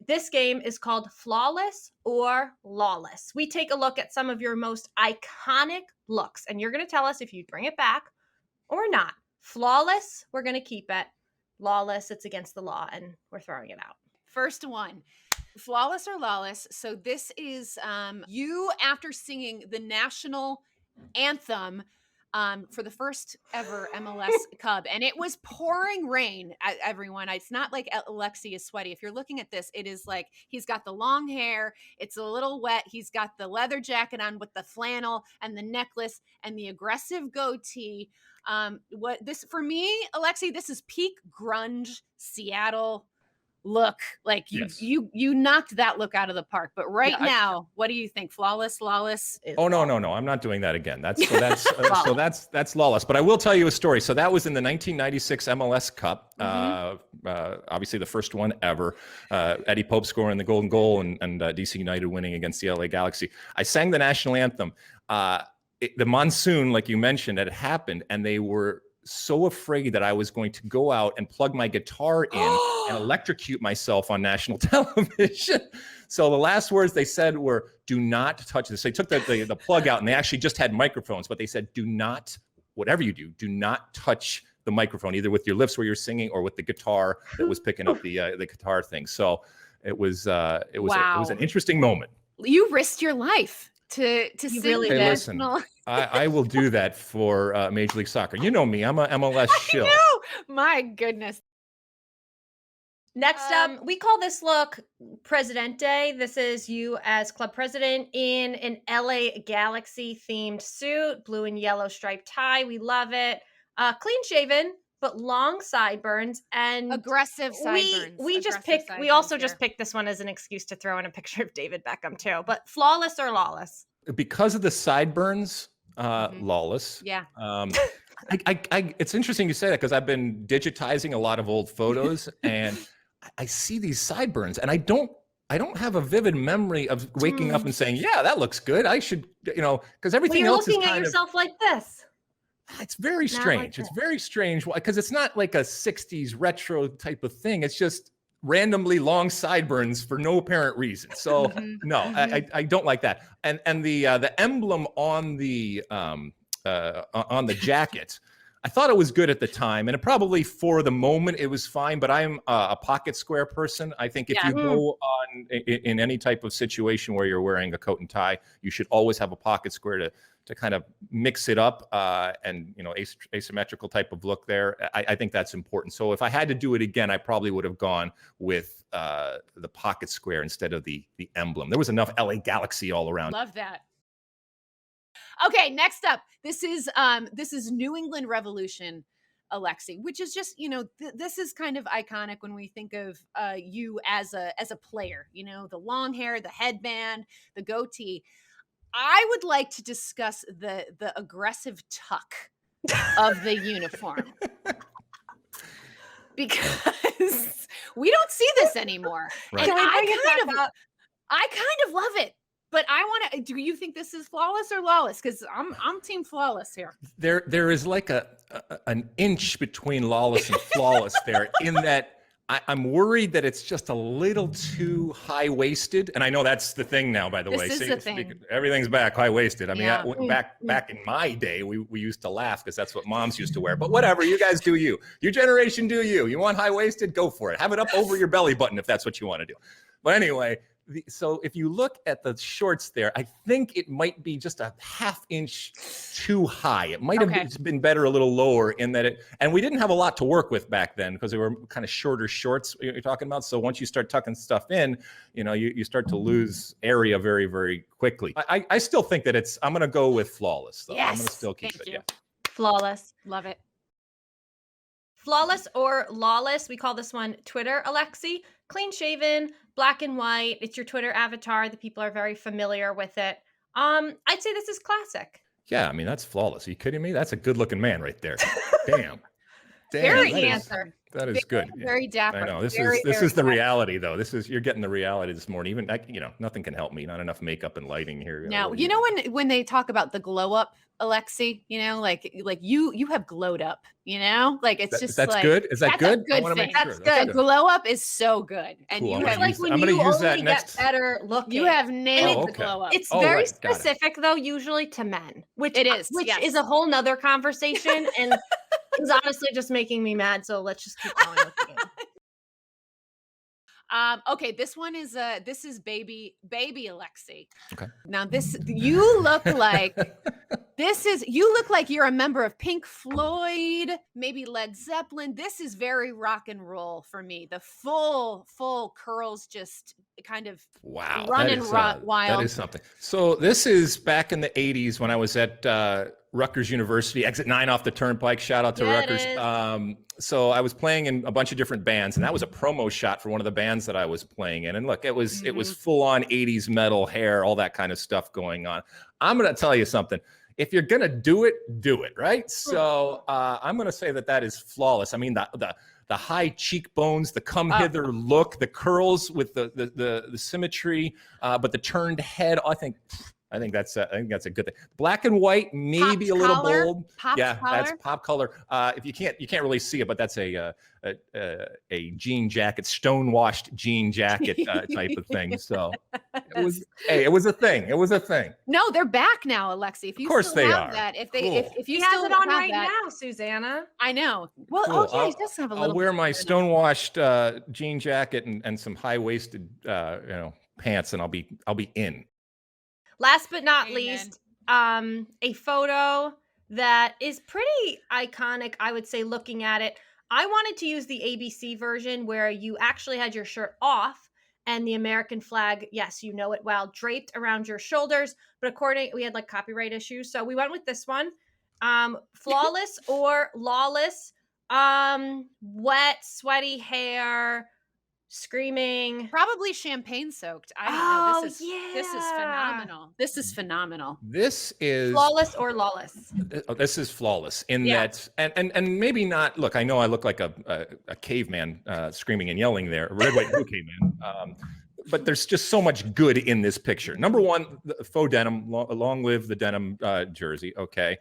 This game is called Flawless or Lawless. We take a look at some of your most iconic looks, and you're going to tell us if you bring it back or not. Flawless, we're going to keep it. Lawless, it's against the law, and we're throwing it out. First one, flawless or lawless. So this is you after singing the national anthem for the first ever MLS Cup, and it was pouring rain. Everyone, it's not like Alexi is sweaty. If you're looking at this, it is like he's got the long hair. It's a little wet. He's got the leather jacket on with the flannel and the necklace and the aggressive goatee. What this for me, Alexi? This is peak grunge Seattle look. Like you knocked that look out of the park. But now, what do you think? Flawless, lawless? Oh no, I'm not doing that again. That's lawless. But I will tell you a story. So that was in the 1996 MLS Cup. Obviously the first one ever. Eddie Pope scoring the golden goal and DC United winning against the LA Galaxy. I sang the national anthem. The monsoon, like you mentioned, had happened, and they were so afraid that I was going to go out and plug my guitar in and electrocute myself on national television. So the last words they said were, "Do not touch this." They took the plug out, and they actually just had microphones, but they said, "Do not, whatever you do not touch the microphone, either with your lips where you're singing or with the guitar that was picking up the guitar thing." So it was an interesting moment. You risked your life to sing really the listen, national. I will do that for Major League Soccer. You know me, I'm a MLS shill. My goodness. Next up, we call this look Presidente. This is you as club president in an LA Galaxy themed suit, blue and yellow striped tie. We love it. Clean shaven, but long sideburns and aggressive sideburns. We also just picked this one as an excuse to throw in a picture of David Beckham too. But flawless or lawless? Because of the sideburns, lawless. Yeah. It's interesting you say that because I've been digitizing a lot of old photos and I see these sideburns and I don't have a vivid memory of waking up and saying, yeah, that looks good. I should, because everything else is looking at yourself like this. It's very strange. It's very strange because it's not like a 60s retro type of thing. It's just randomly long sideburns for no apparent reason. So no, I don't like that. And the emblem on the jacket, I thought it was good at the time, and it probably for the moment it was fine. But I'm a pocket square person. I think if you go on in any type of situation where you're wearing a coat and tie, you should always have a pocket square to kind of mix it up and asymmetrical type of look there. I think that's important. So if I had to do it again, I probably would have gone with the pocket square instead of the emblem. There was enough LA Galaxy all around. Love that. Okay, next up, this is New England Revolution, Alexi, which is just, this is kind of iconic when we think of you as a player, the long hair, the headband, the goatee. I would like to discuss the aggressive tuck of the uniform because we don't see this anymore. Right. And I kind of love it. But I want to. Do you think this is flawless or lawless? Because I'm team flawless here. There is like an inch between lawless and flawless there. In that I'm worried that it's just a little too high waisted, and I know that's the thing now. By the way, everything's back high waisted. I mean, back in my day, we used to laugh because that's what moms used to wear. But whatever, you guys do you. Your generation do you. You want high waisted? Go for it. Have it up over your belly button if that's what you want to do. But anyway. So if you look at the shorts there, I think it might be just a half inch too high. It might have been better a little lower in that and we didn't have a lot to work with back then because they were kind of shorter shorts you're talking about. So once you start tucking stuff in, you start to lose area very, very quickly. I still think that I'm going to go with flawless though. Yes. I'm going to still keep it. Yeah. Flawless. Love it. Flawless or lawless. We call this one Twitter, Alexi. Clean shaven, black and white. It's your Twitter avatar. The people are very familiar with it. I'd say this is classic. Yeah, I mean, that's flawless. Are you kidding me? That's a good looking man right there. Damn. Very handsome. That is good. Very dapper. I know this very, is very the dapper. reality though. You're getting the reality this morning. Even nothing can help me. Not enough makeup and lighting here. Now, you know when they talk about the glow up, Alexi, like you have glowed up, like it's just that's like good. Is that that's good? A good thing. That's good. The glow up is so good, and Cool. you have like when you only get better looking. You have nailed the okay. glow up. It's very specific though, usually to men, which is a whole nother conversation, and is honestly just making me mad. So let's just keep going with the game. Okay, this is baby Alexi. Okay. Now you look like you're a member of Pink Floyd, maybe Led Zeppelin. This is very rock and roll for me. The full curls just kind of running wild. That is something. So this is back in the 80s when I was at Rutgers University, exit 9 off the turnpike. Shout out to Rutgers. So I was playing in a bunch of different bands, and that was a promo shot for one of the bands that I was playing in. And look, it was full on 80s metal, hair, all that kind of stuff going on. I'm going to tell you something. If you're going to do it, right? So I'm going to say that is flawless. I mean, the high cheekbones, the come hither look, the curls with the symmetry, but the turned head, I think that's a good thing. Black and white, maybe a little bold. That's pop color. If you can't really see it, but that's a jean jacket, stonewashed jean jacket type of thing. So it was a thing. It was a thing. No, they're back now, Alexi. If you of course still they have are. That, if you he still has it on have right that, now, Susannah. I know. Well, cool. he does have a little. I'll wear my stonewashed jean jacket and some high waisted pants, and I'll be in. Last but not least, a photo that is pretty iconic, I would say, looking at it. I wanted to use the ABC version where you actually had your shirt off and the American flag, yes, you know it well, draped around your shoulders. But we had like copyright issues. So we went with this one. Flawless or Lawless, wet, sweaty hair, screaming, probably champagne soaked. I don't know. This is phenomenal. This is phenomenal. This is flawless or Lawless. This is flawless in that, and maybe not. Look, I know I look like a caveman screaming and yelling there, a red, white, blue caveman. But there's just so much good in this picture. Number one, the faux denim, long live the denim jersey. Okay.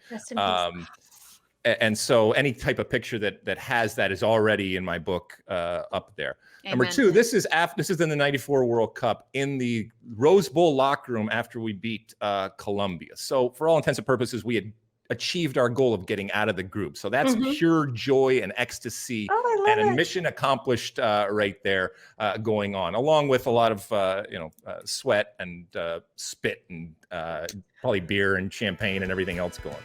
And so any type of picture that has that is already in my book up there. Amen. Number two, this is in the '94 World Cup in the Rose Bowl locker room after we beat Colombia. So for all intents and purposes, we had achieved our goal of getting out of the group. So that's pure joy and ecstasy and a mission accomplished right there going on, along with a lot of sweat and spit and probably beer and champagne and everything else going on.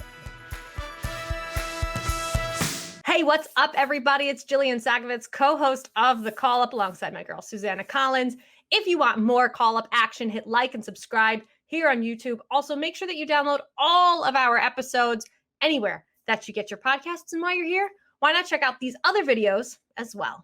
Hey, what's up, everybody? It's Jillian Sakovits, co-host of The Call Up alongside my girl, Susannah Collins. If you want more Call Up action, hit like and subscribe here on YouTube. Also, make sure that you download all of our episodes anywhere that you get your podcasts. And while you're here, why not check out these other videos as well?